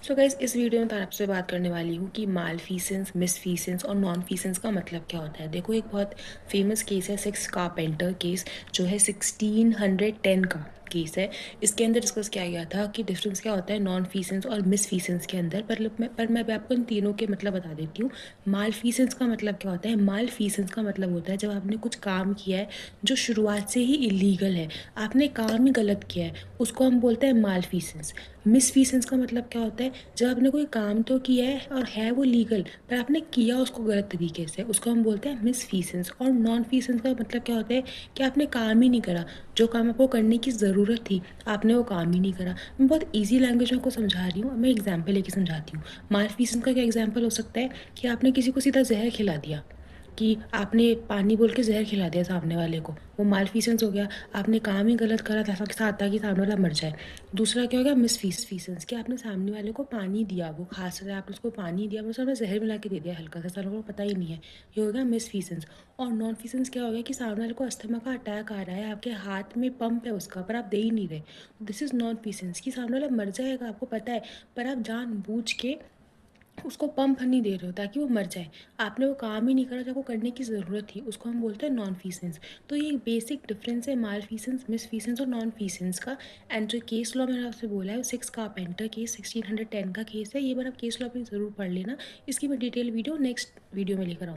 So guys, इस video में मैं आपसे बात करने वाली हूँ कि मालफीसेंस, मिसफीसेंस और नॉन फीसेंस का मतलब क्या होता है। देखो, एक बहुत फेमस केस है सिक्स कारपेंटर केस, जो है 1610 का केस है। इसके अंदर डिस्कस किया गया था कि डिफरेंस क्या होता है नॉन फीसेंस और मिसफीसेंस के अंदर। पर मैं अभी आपको इन तीनों के मतलब बता देती हूँ। मालफीसेंस का मतलब क्या होता है? मालफीसेंस का मतलब होता है जब आपने कुछ काम किया है जो शुरुआत से ही इलीगल है, आपने काम ही गलत किया है, उसको हम बोलते हैं मालफीसेंस। मिसफीसेंस का मतलब क्या होता है? जब आपने कोई काम तो किया है और है वो लीगल, पर आपने किया उसको गलत तरीके से, उसको हम बोलते हैं मिसफीसेंस। और नॉन फीसेंस का मतलब क्या होता है कि आपने काम ही नहीं करा, जो काम आपको करने की ज़रूरत थी आपने वो काम ही नहीं करा। मैं बहुत ईजी लैंग्वेज में आपको समझा रही हूँ, मैं एग्जाम्पल लेके समझाती हूँ। मालफीसेंस का क्या एग्जाम्पल हो सकता है कि आपने किसी को सीधा जहर खिला दिया, कि आपने पानी बोल के जहर खिला दिया सामने वाले को, वो मालफीसेंस हो गया। आपने काम ही गलत करा था ताकि सामने वाला मर जाए। दूसरा क्या हो गया? मिसफीसेंस, कि आपने सामने वाले को पानी दिया, वो खास रहा है, आपने उसको पानी दिया, मतलब आपने जहर मिला के दे दिया हल्का सा, सारे को पता ही नहीं है। ये हो गया मिसफीसेंस। और नॉन फीसेंस क्या हो गया? कि सामने वाले को अस्थमा का अटैक आ रहा है, आपके हाथ में पंप है उसका, पर आप दे ही नहीं रहे। दिस इज़ नॉन फीसेंस, कि सामने वाला मर जाएगा आपको पता है, पर आप जानबूझ के उसको पंप नहीं दे रहे हो ताकि वो मर जाए। आपने वो काम ही नहीं करा जो आपको करने की ज़रूरत थी, उसको हम बोलते हैं नॉन फीसेंस। तो ये बेसिक डिफरेंस है माल फीसेंस, मिस फीसेंस और नॉन फीसेंस का। एंड जो केस लॉ मैंने आपसे बोला है वो सिक्स कारपेंटर केस 1610 का केस है। ये बार आप केस लॉ भी ज़रूर पढ़ लेना। इसकी मैं डिटेल वीडियो नेक्स्ट वीडियो में लेकर आऊँ।